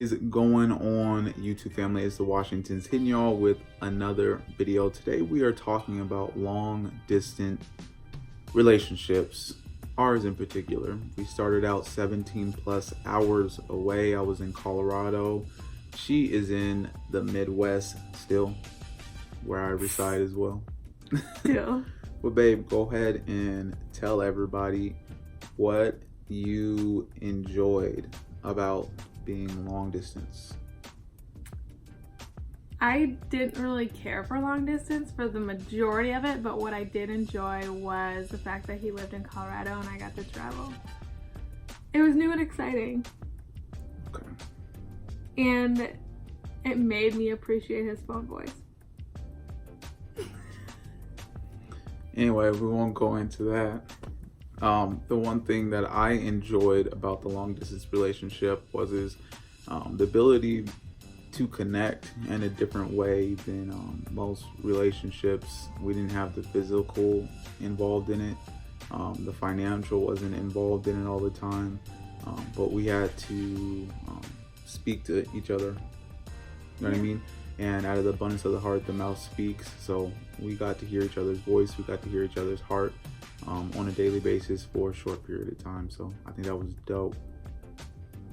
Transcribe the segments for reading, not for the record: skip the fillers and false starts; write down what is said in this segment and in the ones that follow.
Is going on, YouTube family? It's the Washingtons hitting y'all with another video. Today we are talking about long distance relationships, ours in particular. We started out 17 plus hours away. I was in Colorado. She is in the Midwest still, where I reside as well. Yeah. But babe, go ahead and tell everybody what you enjoyed about being long distance. I didn't really care for long distance for the majority of it, but what I did enjoy was the fact that he lived in Colorado and I got to travel. It was new and exciting. Okay. And it made me appreciate his phone voice. Anyway, we won't go into that. The one thing that I enjoyed about the long distance relationship was the ability to connect in a different way than most relationships. We didn't have the physical involved in it. The financial wasn't involved in it all the time. But we had to speak to each other. You know what I mean? And out of the abundance of the heart, the mouth speaks. So we got to hear each other's voice. We got to hear each other's heart on a daily basis for a short period of time. So I think that was dope.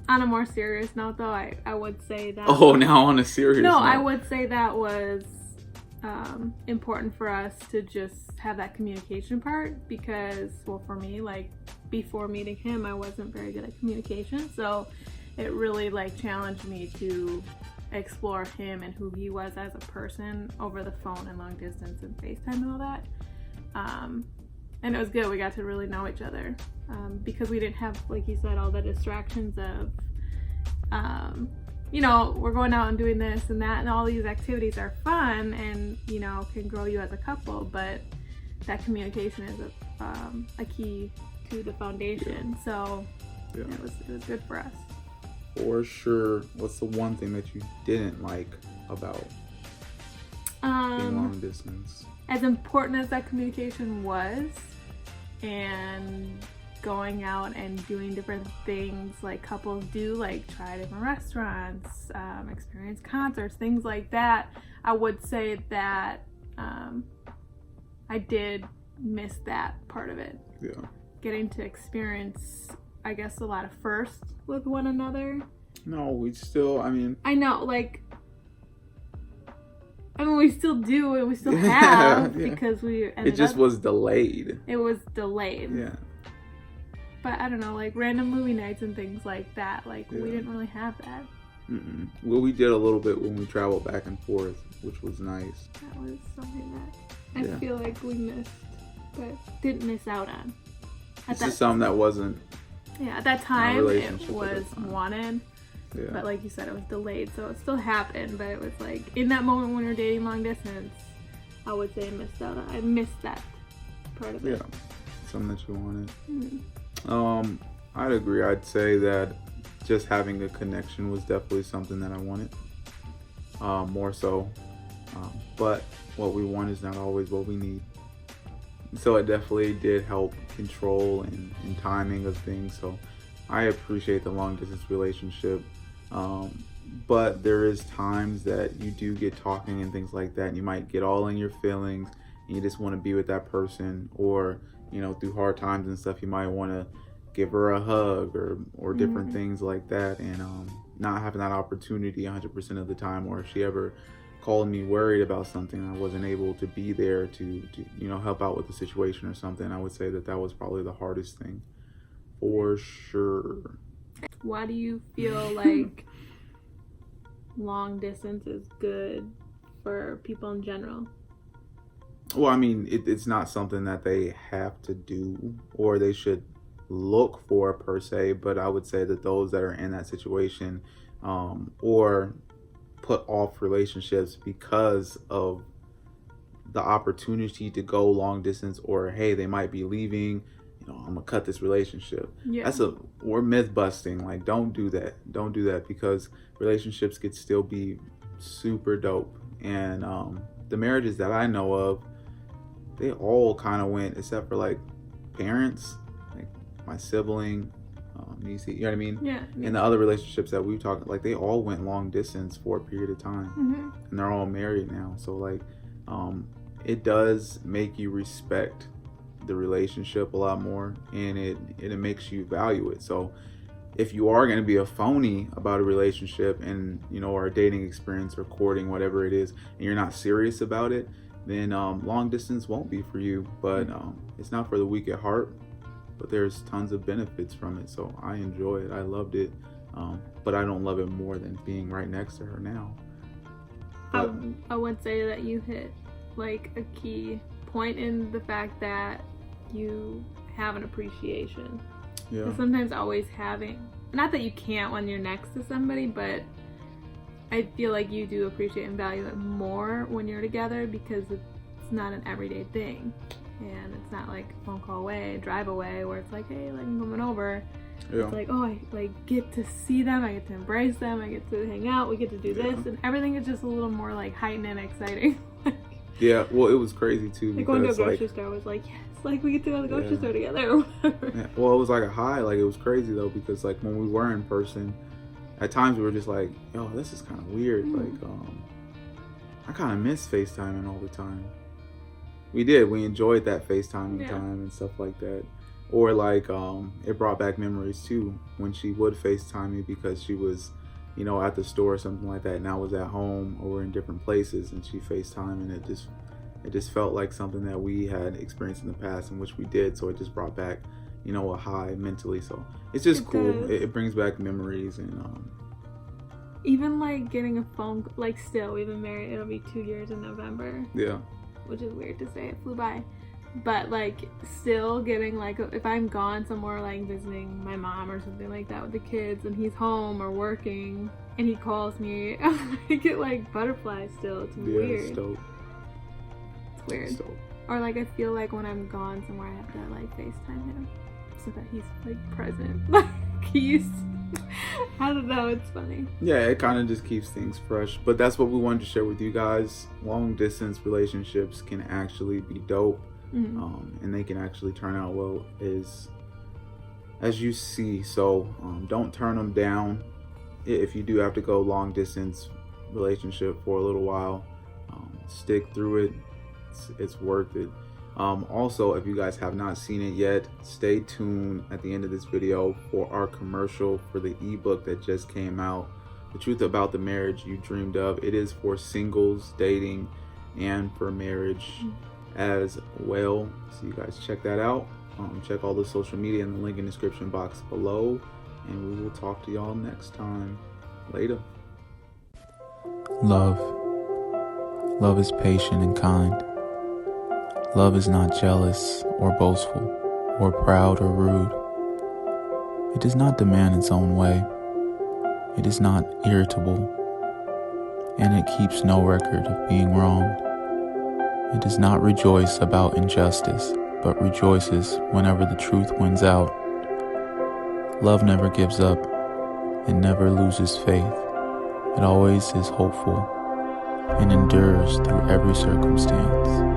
On a more serious note, though, I would say that... Oh, now on a serious note. I would say that was important for us to just have that communication part because, well, for me, like, before meeting him, I wasn't very good at communication. So it really, like, challenged me to explore him and who he was as a person over the phone and long distance and FaceTime and all that. And it was good. We got to really know each other because we didn't have, like you said, all the distractions of, you know, we're going out and doing this and that, and all these activities are fun and, you know, can grow you as a couple, but that communication is a key to the foundation. Yeah. So yeah. It was good for us. For sure. What's the one thing that you didn't like about being long distance? As important as that communication was, and going out and doing different things like couples do, like try different restaurants, experience concerts, things like that, I would say that I did miss that part of it. Yeah. Getting to experience, I guess, a lot of firsts with one another. No, we still, I know, like, we still do and we still have because it just was delayed. It was delayed. Yeah. But I don't know, like random movie nights and things like that, like we didn't really have that. Well, we did a little bit when we traveled back and forth, which was nice. That was something that I feel like we missed, but didn't miss out on. This is something that wasn't. Yeah, at that time it was wanted. Yeah. But like you said, it was delayed, so it still happened, but it was like, in that moment when you're dating long distance, I would say I missed that part of it. Yeah, something that you wanted. I'd agree. I'd say that just having a connection was definitely something that I wanted, more so. But what we want is not always what we need. So it definitely did help control and timing of things. So I appreciate the long distance relationship. But there is times that you do get talking and things like that, and you might get all in your feelings and you just want to be with that person, or, you know, through hard times and stuff, you might want to give her a hug or different things like that, and not having that opportunity 100% of the time, or if she ever called me worried about something, I wasn't able to be there to you know, help out with the situation or something, I would say that was probably the hardest thing for sure. Why do you feel like long distance is good for people in general? Well, it's not something that they have to do or they should look for per se, but I would say that those that are in that situation or put off relationships because of the opportunity to go long distance, or hey, they might be leaving, I'm gonna cut this relationship. Yeah. We're myth busting. Like, don't do that because relationships could still be super dope. And the marriages that I know of, they all kind of went, except for like parents, like my sibling, You know what I mean? Yeah. And the other relationships that we've talked, like they all went long distance for a period of time, and they're all married now. So like, it does make you respect the relationship a lot more, and it makes you value it. So if you are going to be a phony about a relationship and or a dating experience or courting, whatever it is, and you're not serious about it, then long distance won't be for you. But it's not for the weak at heart, but there's tons of benefits from it. So I enjoy it. I loved it. But I don't love it more than being right next to her now. But I would say that you hit like a key point in the fact that you have an appreciation. yeah, Because sometimes always having, not that you can't when you're next to somebody, but I feel like you do appreciate and value it more when you're together because it's not an everyday thing. And it's not like a phone call away, drive away, where it's like, hey, like I'm coming over. yeah, It's like, oh, I like get to see them, I get to embrace them, I get to hang out, we get to do this, and everything is just a little more like heightened and exciting. yeah. Well, it was crazy too Like going to a because grocery store was like, yes, like we get to go to the grocery store together or whatever. yeah, well, it was like a high. Like it was crazy though because like when we were in person, at times we were just like, yo, this is kind of weird. Like I kind of miss FaceTiming all the time. We enjoyed that FaceTiming time and stuff like that. Or like it brought back memories too when she would FaceTime me because she was at the store or something like that, and I was at home or in different places, and she FaceTime, and it just felt like something that we had experienced in the past, in which we did. So it just brought back a high mentally. So it's just cool. It brings back memories. And even like getting a phone, like still we've been married, it'll be 2 years in November, yeah, which is weird to say, it flew by. But like still getting like, if I'm gone somewhere like visiting my mom or something like that with the kids and he's home or working and he calls me, I get like butterflies still. It's weird. It's dope. It's weird. It's dope. Or like I feel like when I'm gone somewhere I have to like FaceTime him so that he's like present. Like he's, I don't know, it's funny. Yeah, it kind of just keeps things fresh. But that's what we wanted to share with you guys. Long distance relationships can actually be dope. And they can actually turn out well as you see. So don't turn them down. If you do have to go long distance relationship for a little while, stick through it. It's worth it. Also, if you guys have not seen it yet, stay tuned at the end of this video for our commercial for the ebook that just came out, The Truth About the Marriage You Dreamed Of. It is for singles, dating, and for marriage as well. So you guys check that out. Check all the social media in the link in the description box below, and we will talk to y'all next time. Later. Love is patient and kind. Love is not jealous or boastful or proud or rude. It does not demand its own way. It is not irritable, and it keeps no record of being wronged. It does not rejoice about injustice, but rejoices whenever the truth wins out. Love never gives up. It never loses faith. It always is hopeful and endures through every circumstance.